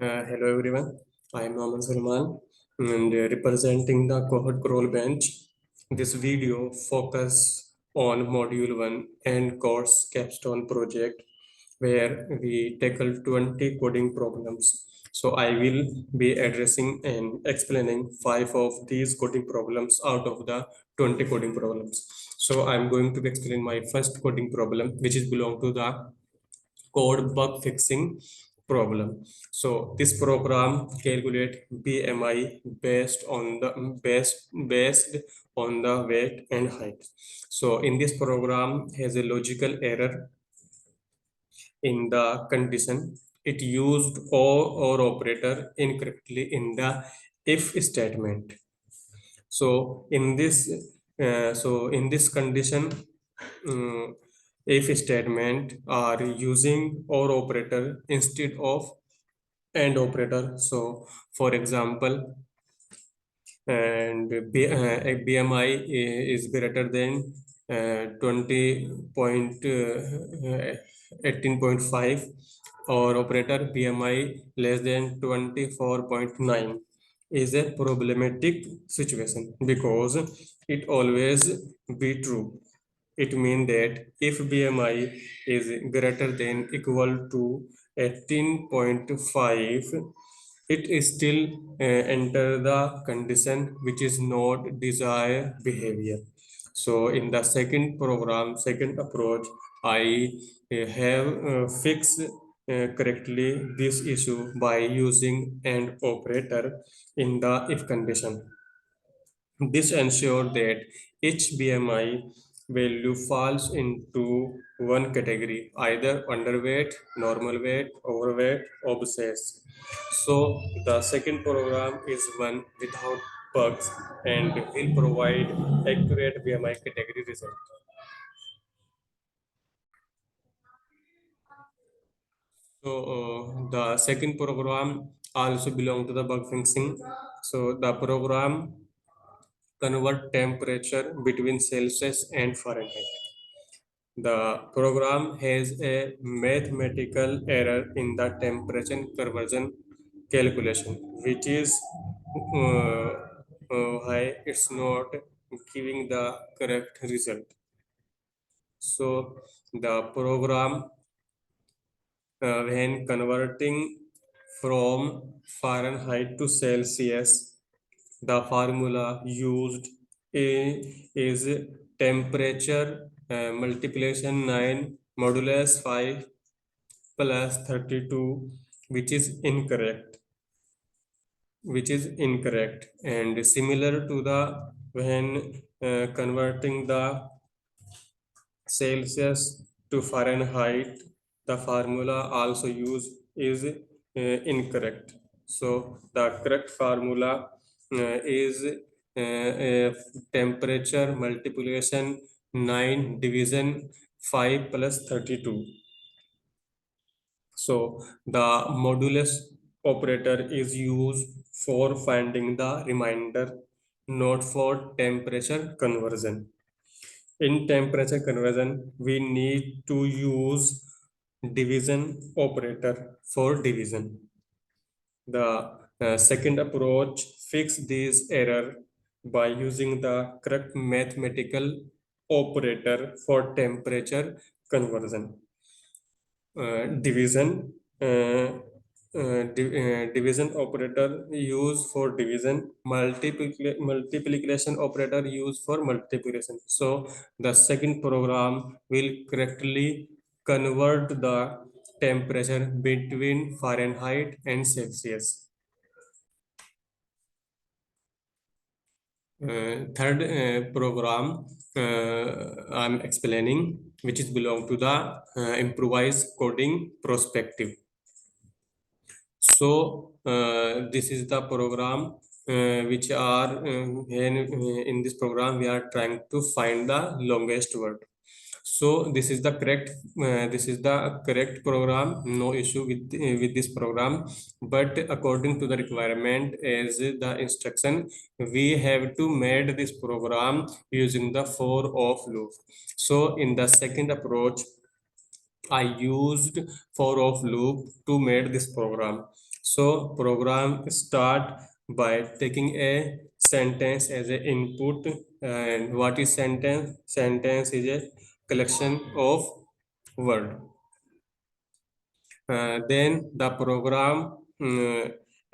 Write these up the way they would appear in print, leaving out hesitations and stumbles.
Hello everyone, I am Mohammed Salman and representing the cohort Crawl bench. This video focus on module 1 and course capstone project where we tackle 20 coding problems. So I will be addressing and explaining 5 of these coding problems out of the 20 coding problems. So I'm going to be explaining my first coding problem which is belong to the code bug fixing problem. So this program calculate BMI based on the weight and height. So in this program has a logical error in the condition. It used or operator incorrectly in the if statement. So in this condition, um, if statement are using or operator instead of and operator. So for example, BMI is greater than 18.5 or operator BMI less than 24.9 is a problematic situation because it always be true. It means that if BMI is greater than equal to 18.5, it is still enter the condition which is not desired behavior. So in the second approach, I have fixed correctly this issue by using an operator in the if condition. This ensures that each BMI value falls into one category, either underweight, normal weight, overweight, obese. So the second program is one without bugs and will provide accurate BMI category result. So the second program also belong to the bug fixing. So the program convert temperature between Celsius and Fahrenheit. The program has a mathematical error in the temperature conversion calculation, which is uh, why it's not giving the correct result. So the program, when converting from Fahrenheit to Celsius, the formula used is temperature multiplication 9 modulus 5 plus 32, which is incorrect and similar to the when converting the Celsius to Fahrenheit, the formula also used is incorrect. So the correct formula is temperature multiplication 9 division 5 plus 32. So the modulus operator is used for finding the remainder, not for temperature conversion. In temperature conversion, we need to use division operator for division. The second approach fix this error by using the correct mathematical operator for temperature conversion. Division division operator used for division, multiplication operator used for multiplication. So the second program will correctly convert the temperature between Fahrenheit and Celsius. Third program I'm explaining, which is belong to the improvised coding perspective. So this is the program which are in this program we are trying to find the longest word. So this is the correct program, no issue with this program, but according to the requirement as the instruction, we have to make this program using the for of loop. So in the second approach, I used for of loop to make this program. So program start by taking a sentence as an input. And what is sentence? Sentence is a collection of word. Then the program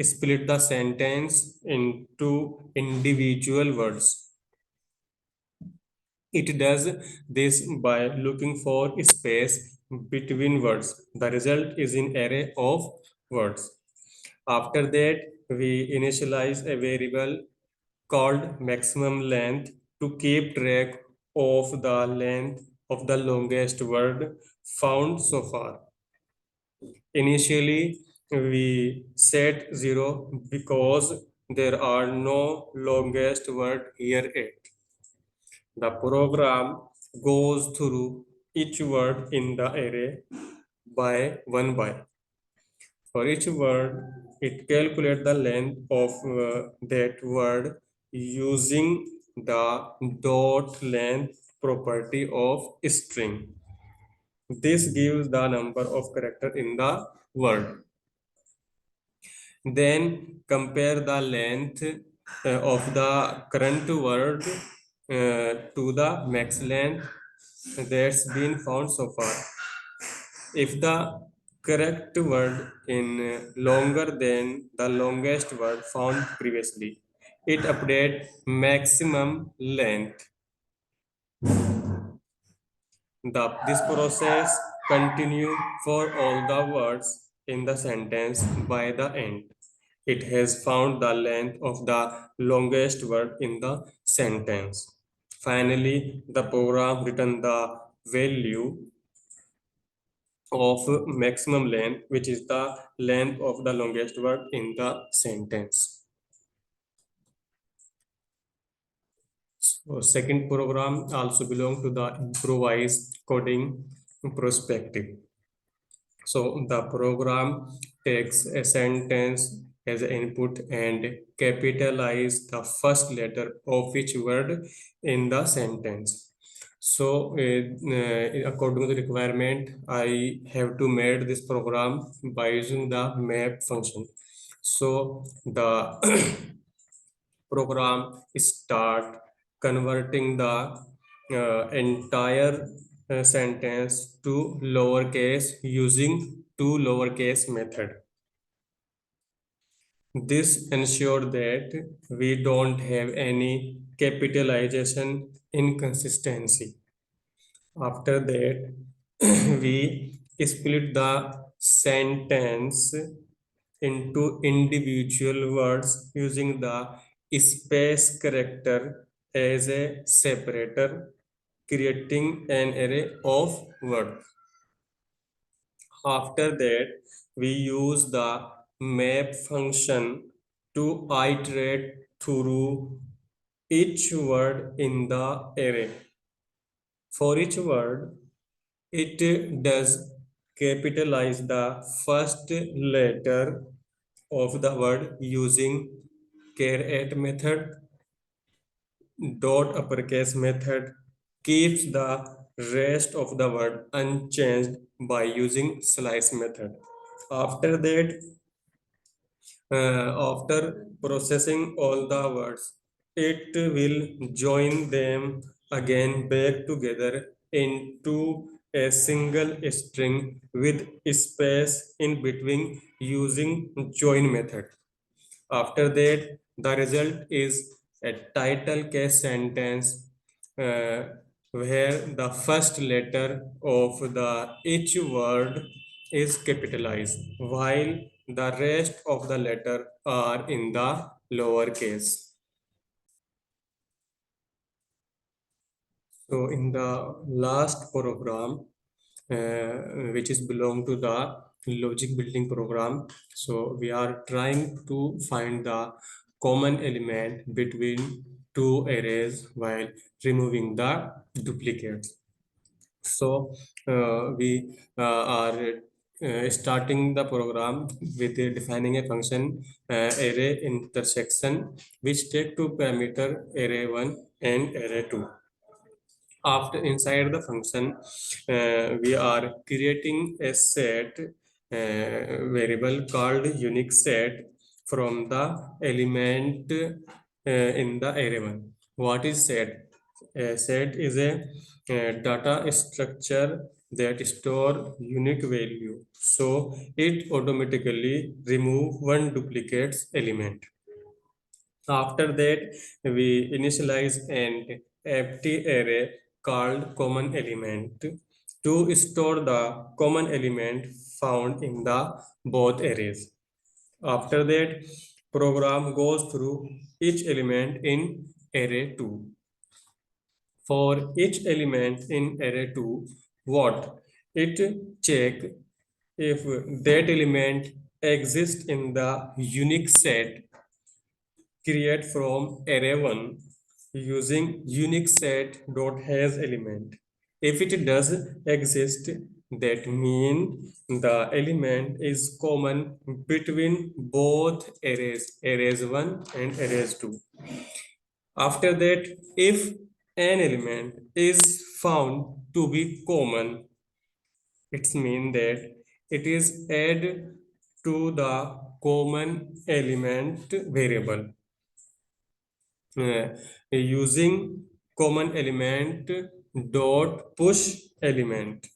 split the sentence into individual words. It does this by looking for space between words. The result is an array of words. After that, we initialize a variable called maximum length to keep track of the length of the longest word found so far. Initially, we set 0 because there are no longest word here yet. The program goes through each word in the array by one by. For each word, it calculates the length of that word using the dot length property of string. This gives the number of characters in the word. Then compare the length of the current word to the max length that's been found so far. If the correct word is longer than the longest word found previously, it updates maximum length. This process continues for all the words in the sentence by the end. It has found the length of the longest word in the sentence. Finally, the program returns the value of maximum length, which is the length of the longest word in the sentence. So second program also belong to the improvised coding perspective. So the program takes a sentence as an input and capitalize the first letter of each word in the sentence. So according to the requirement, I have to make this program by using the map function. So the program start converting the entire sentence to lowercase using two lowercase method. This ensures that we don't have any capitalization inconsistency. After that, we split the sentence into individual words using the space character as a separator, creating an array of words. After that, we use the map function to iterate through each word in the array. For each word, it does capitalize the first letter of the word using char at method. Dot uppercase method keeps the rest of the word unchanged by using slice method. After that, after processing all the words, it will join them again back together into a single string with space in between using join method. After that, the result is a title case sentence uh, where the first letter of the each word is capitalized while the rest of the letter are in the lower case. So in the last program, which is belong to the logic building program. So we are trying to find the common element between two arrays while removing the duplicates. So we are starting the program with defining a function array intersection which take two parameter array1 and array2. After inside the function, we are creating a set variable called unique set from the element in the array 1. What is set? Set is a data structure that store unique value. So it automatically remove one duplicates element. After that, we initialize an empty array called common element to store the common element found in the both arrays. After that, program goes through each element in array 2. For each element in array 2, what? It check if that element exists in the unique set create from array 1 using unique set dot has element. If it does exist, that mean the element is common between both arrays 1 and arrays 2. After that, if an element is found to be common, it means that it is added to the common element variable using common element dot push element.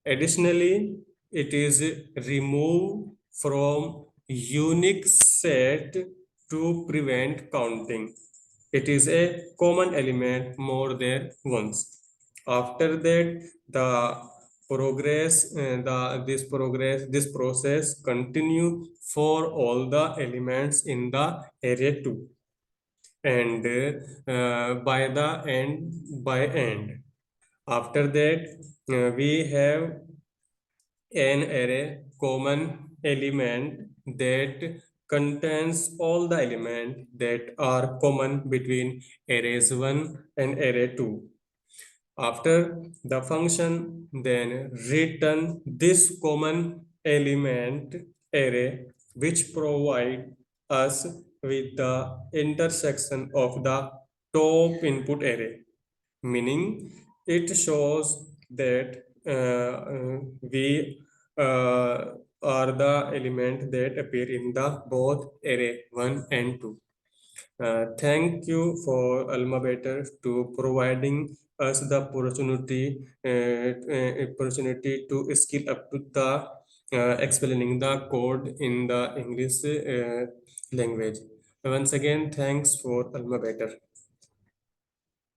Additionally, it is removed from unique set to prevent counting. It is a common element more than once. After that, this process continue for all the elements in the array 2 and by end. After that, we have an array common element that contains all the elements that are common between arrays 1 and array 2. After the function then return this common element array which provide us with the intersection of the top input array, meaning it shows that we are the element that appear in the both array 1 and 2. Thank you for Alma Better to providing us the opportunity to skill up to the explaining the code in the English language. Once again, thanks for Alma Better.